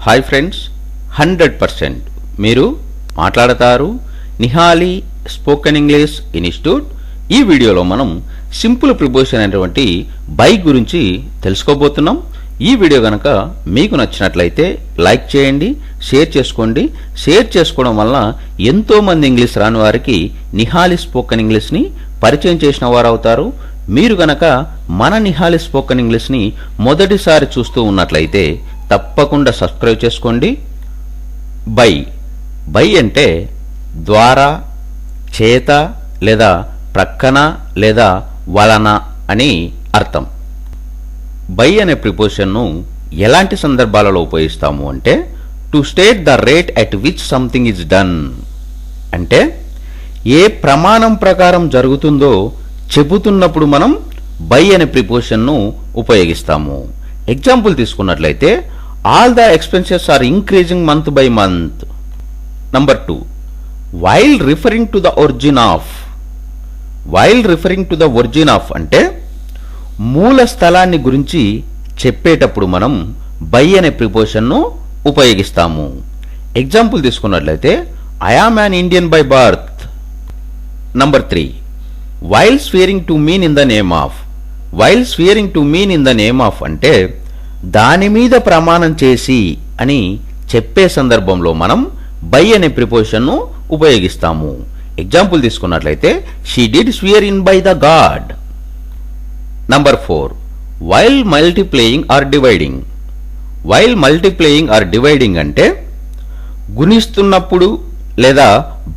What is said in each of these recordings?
Hi friends, 100% మీరు మాట్లాడతారు Nihali spoken English institute. ఈ వీడియోలో మనం సింపుల్ ప్రిపోజిషన్ అయినటువంటి బై గురించి తెలుసుకోబోతున్నాం. ఈ వీడియో కనుక మీకు నచ్చినట్లయితే లైక్ చేయండి, షేర్ చేసుకోండి. షేర్ చేసుకోవడం వల్ల ఎంతోమంది ఇంగ్లీష్ రాని వారికి నిహాలి స్పోకెన్ ఇంగ్లీష్ని పరిచయం చేసిన వారు అవుతారు. మీరు గనక మన నిహాలి స్పోకెన్ ఇంగ్లీష్ని మొదటిసారి చూస్తూ ఉన్నట్లయితే తప్పకుండా సబ్స్క్రైబ్ చేసుకోండి. బై బై అంటే ద్వారా, చేత లేదా ప్రక్కన లేదా వలన అని అర్థం. బై అనే ప్రిపోజిషన్ను ఎలాంటి సందర్భాలలో ఉపయోగిస్తాము అంటే to state the rate at which something is done, అంటే ఏ ప్రమాణం ప్రకారం జరుగుతుందో చెబుతున్నప్పుడు మనం బై అనే ప్రిపోజిషన్ను ఉపయోగిస్తాము. ఎగ్జాంపుల్ తీసుకున్నట్లయితే all the expenses are increasing month by month. Number 2, while referring to the origin of. While referring to the origin of అంటే మూల స్థలాన్ని గురించి చెప్పేటప్పుడు మనం బై అనే ప్రిపోజిషన్ను ఉపయోగిస్తాము. ఎగ్జాంపుల్ తీసుకున్నట్లయితే I am an Indian by birth. Number 3, while swearing to mean in the name of. While swearing to mean in the name of అంటే దాని మీద ప్రమాణం చేసి అని చెప్పే సందర్భంలో మనం బై అనే ప్రిపోజిషన్ను ఉపయోగిస్తాము. ఎగ్జాంపుల్ తీసుకున్నట్లయితే she did swear in by the God. Number 4, while multiplying or dividing. While multiplying or dividing అంటే గుణిస్తున్నప్పుడు లేదా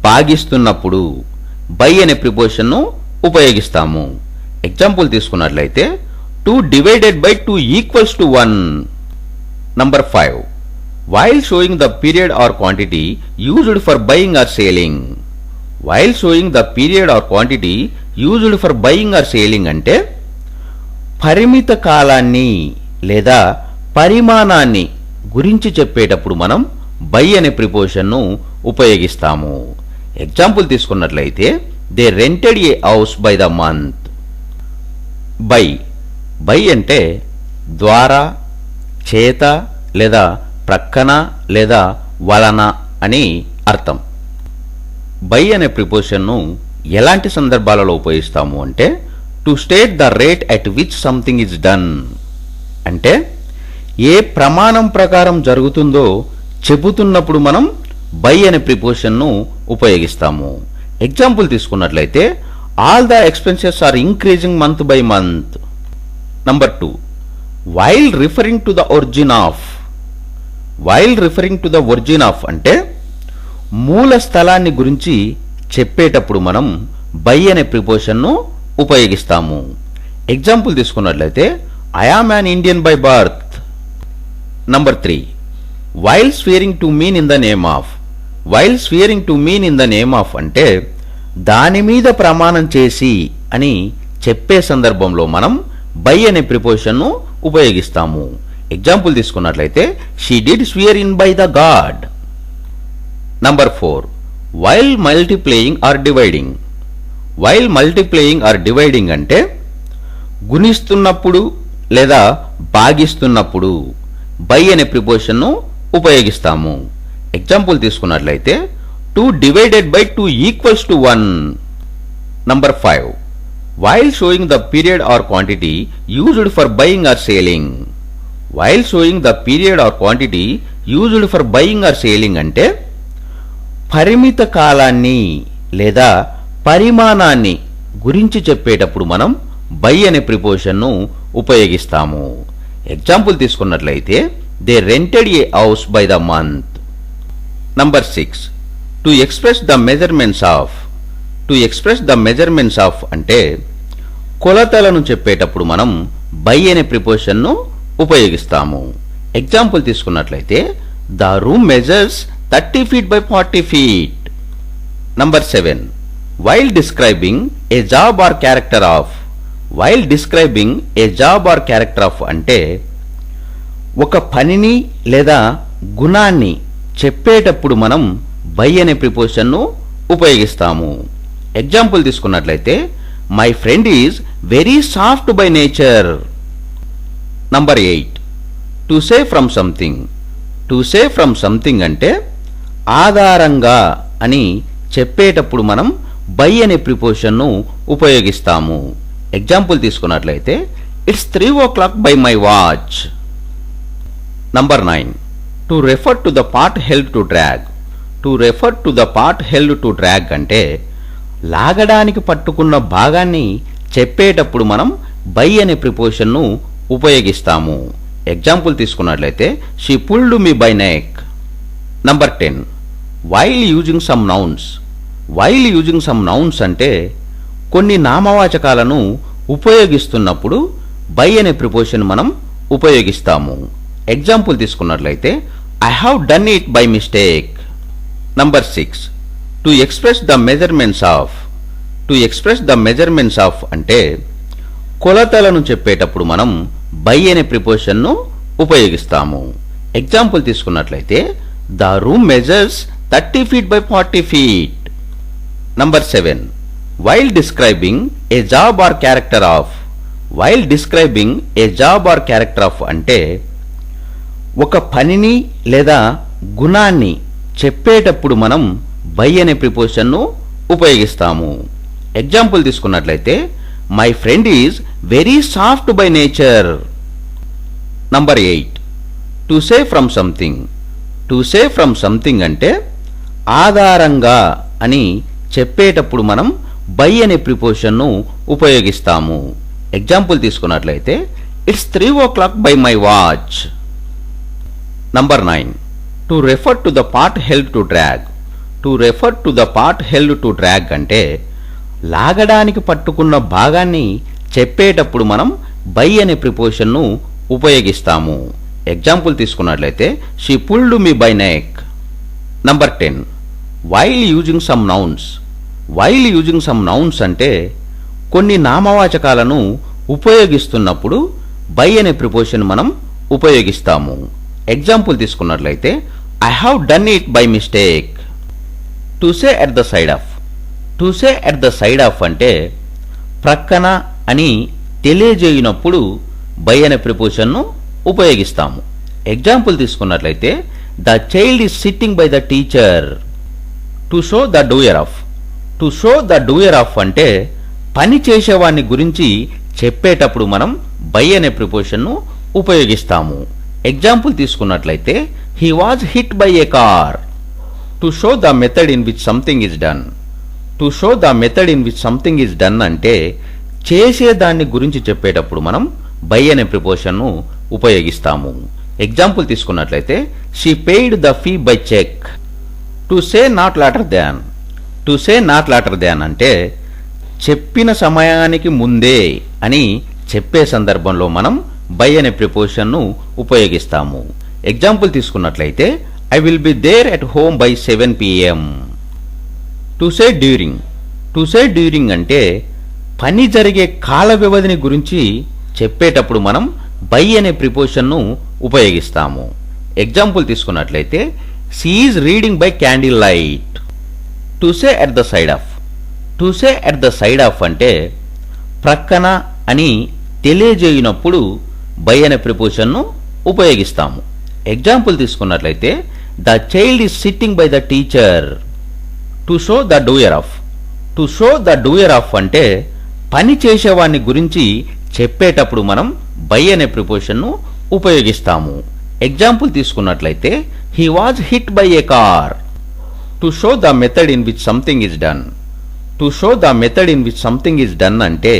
భాగిస్తున్నప్పుడు బై అనే ప్రిపోజిషన్ను ఉపయోగిస్తాము. ఎగ్జాంపుల్ తీసుకున్నట్లయితే 2 divided by 2 equals to 1. Number 5, while showing the period or quantity used for buying or selling. While showing the period or quantity used for buying or selling అంటే పరిమిత కాలాన్ని లేదా పరిమాణాన్ని గురించి చెప్పేటప్పుడు మనం బై అనే ప్రిపోజిషన్ను ఉపయోగిస్తాము. ఎగ్జాంపుల్ తీసుకున్నట్లయితే they rented A house by the month. By by అంటే ద్వారా, చేత లేదా ప్రక్కన లేదా వలన అని అర్థం. బై అనే ప్రిపోజిషన్ను ఎలాంటి సందర్భాలలో ఉపయోగిస్తాము అంటే to state the rate at which something is done, అంటే ఏ ప్రమాణం ప్రకారం జరుగుతుందో చెబుతున్నప్పుడు మనం బై అనే ప్రిపోజిషన్ను ఉపయోగిస్తాము. ఎగ్జాంపుల్ తీసుకున్నట్లయితే all the expenses are increasing month by month. Number 2, while referring to the origin of. While referring to the origin of అంటే మూల స్థలాన్ని గురించి చెప్పేటప్పుడు మనం బై అనే ప్రిపోజిషన్ను ఉపయోగిస్తాము. ఎగ్జాంపుల్ తీసుకున్నట్లయితే I am an Indian by birth. Number 3, while swearing to mean in the name of. While swearing to mean in the name of అంటే దాని మీద ప్రమాణం చేసి అని చెప్పే సందర్భంలో మనం బై అనే ప్రిపోజిషన్ను ఉపయోగిస్తాము. ఎగ్జాంపుల్ తీసుకున్నట్లయితే she did swear in by the God. Number 4, while multiplying or dividing. While multiplying or dividing అంటే గుణిస్తున్నప్పుడు లేదా భాగిస్తున్నప్పుడు బై అనే ప్రిపోజిషన్ను ఉపయోగిస్తాము. ఎగ్జాంపుల్ తీసుకున్నట్లయితే 2 divided by 2 equals to 1. Number 5, while showing the period or quantity used for buying or selling. While showing the period or quantity used for buying or selling అంటే పరిమిత కాలాన్ని లేదా పరిమాణాన్ని గురించి చెప్పేటప్పుడు మనం బై అనే ప్రిపోజిషన్ను ఉపయోగిస్తాము. ఎగ్జాంపుల్ తీసుకున్నట్లయితే they rented A house by the month. Number 6, to express the measurements of. To express the measurements of అంటే కొలతలను చెప్పేటప్పుడు మనం బై అనే ప్రిపోజిషన్ను ఉపయోగిస్తాము. ఎగ్జాంపుల్ తీసుకున్నట్లయితే the room measures 30 feet by 40 feet. Number 7, while describing A job or character of. While describing A job or character of అంటే ఒక పనిని లేదా గుణాన్ని చెప్పేటప్పుడు మనం బై అనే ప్రిపోజిషన్ను ఉపయోగిస్తాము. ఎగ్జాంపుల్ తీసుకున్నట్లయితే my friend is very soft by nature. Number 8, to say from something. To say from something అంటే ఆధారంగా అని చెప్పేటప్పుడు మనం బై అనే ప్రిపోజిషన్ను ఉపయోగిస్తాము. ఎగ్జాంపుల్ తీసుకున్నట్లయితే it's 3 o'clock by my watch. Number 9. To refer to the part held to drag. To refer to the part held to drag అంటే లాగడానికి పట్టుకున్న భాగాన్ని చెప్పేటప్పుడు మనం బై అనే ప్రిపోజిషన్ను ఉపయోగిస్తాము. ఎగ్జాంపుల్ తీసుకున్నట్లయితే she pulled me by neck. Number 10. While using some nouns. While using some nouns అంటే కొన్ని నామవాచకాలను ఉపయోగిస్తున్నప్పుడు బై అనే ప్రిపోజిషన్ మనం ఉపయోగిస్తాము. ఎగ్జాంపుల్ తీసుకున్నట్లయితే I have done it by mistake. Number 6. To express the measurements of. To express the measurements of అంటే కొలతలను చెప్పేటప్పుడు మనం బై అనే ప్రిపోజిషన్ను ఉపయోగిస్తాము. ఎగ్జాంపుల్ తీసుకున్నట్లయితే the room measures 30 feet by 40 feet. Number 7. While describing A job or character of. While describing A job or character of అంటే ఒక పనిని లేదా గుణాన్ని చెప్పేటప్పుడు మనం బై అనే ప్రిపోజిషన్ను ఉపయోగిస్తాము. ఎగ్జాంపుల్ తీసుకున్నట్లయితే my friend is very soft by nature. Number 8. To say from something. To say from something అంటే ఆధారంగా అని చెప్పేటప్పుడు మనం బై అనే ప్రిపోజిషన్ను ఉపయోగిస్తాము. ఎగ్జాంపుల్ తీసుకున్నట్లయితే it's 3 o'clock by my watch. Number 9. To refer to the part held to drag. To refer to the part held to drag అంటే లాగడానికి పట్టుకున్న భాగాన్ని చెప్పేటప్పుడు మనం బై అనే ప్రిపోజిషన్ను ఉపయోగిస్తాము. ఎగ్జాంపుల్ తీసుకున్నట్లయితే she pulled me by neck. Number 10. While using some nouns. While using some nouns అంటే కొన్ని నామవాచకాలను ఉపయోగిస్తున్నప్పుడు బై అనే ప్రిపోజిషన్ మనం ఉపయోగిస్తాము. ఎగ్జాంపుల్ తీసుకున్నట్లయితే I have done it by mistake. To say at the side of. To say at the side of అంటే ప్రక్కన అని తెలియజేయనప్పుడు బై అనే ప్రిపోజిషన్ను ఉపయోగిస్తాము. ఎగ్జాంపుల్ తీసుకున్నట్లయితే the child is sitting by the teacher. To show the doer of. To show the doer of అంటే పని చేసేవాడిని గురించి చెప్పేటప్పుడు మనం బై అనే ప్రిపోజిషన్ను ఉపయోగిస్తాము. ఎగ్జాంపుల్ తీసుకున్నట్లయితే he was hit by A car. To show the method in which something is done. To show the method in which something is done అంటే చేసేదాన్ని గురించి చెప్పేటప్పుడు మనం బై అనే ప్రిపోజిషన్ను ఉపయోగిస్తాము. ఎగ్జాంపుల్ తీసుకున్నట్లయితే she paid the fee by cheque. To say not later than. To say not later than అంటే చెప్పిన సమయానికి ముందే అని చెప్పే సందర్భంలో మనం బై అనే ప్రిపోజిషన్ను ఉపయోగిస్తాము. ఎగ్జాంపుల్ తీసుకున్నట్లయితే I will be there at home by 7 PM. To say during. To say during అంటే పని జరిగే కాల వ్యవధిని గురించి చెప్పేటప్పుడు మనం బై అనే ప్రిపోజిషన్ను ఉపయోగిస్తాము. ఎగ్జాంపుల్ తీసుకున్నట్లయితే she is reading by candle light. To say at the side of. To say at the side of అంటే ప్రక్కన అని తెలియజేయనప్పుడు బై అనే ప్రిపోజిషన్ను ఉపయోగిస్తాము. ఎగ్జాంపుల్ తీసుకున్నట్లయితే the child is sitting by the teacher. To show the doer of. To show the doer of అంటే పని చేసేవాడిని గురించి చెప్పేటప్పుడు మనం బై అనే ప్రిపోజిషన్ను ఉపయోగిస్తాము. ఎగ్జాంపుల్ తీసుకున్నట్లయితే he was hit by A car. To show the method in which something is done. To show the method in which something is done అంటే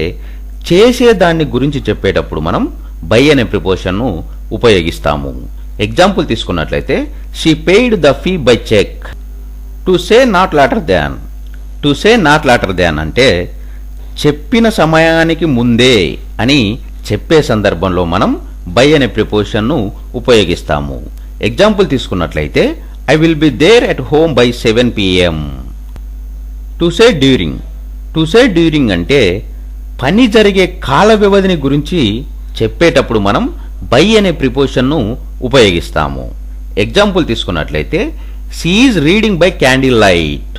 చేసేదాన్ని గురించి చెప్పేటప్పుడు మనం బై అనే ప్రిపోజిషన్ను ఉపయోగిస్తాము. ఎగ్జాంపుల్ తీసుకున్నట్లయితే she paid the fee by cheque. To say not later than. To say not later than అంటే చెప్పిన సమయానికి ముందే అని చెప్పే సందర్భంలో మనం బై అనే ప్రిపోజిషన్ను ఉపయోగిస్తాము. ఎగ్జాంపుల్ తీసుకున్నట్లయితే I will be there at home by 7 PM. To say during. To say during అంటే పని జరిగే కాల వ్యవధిని గురించి చెప్పేటప్పుడు మనం బై అనే ప్రిపోజిషన్ను ఉపయోగిస్తాము. ఎగ్జాంపుల్ తీసుకున్నట్లయితే she is reading by candle light.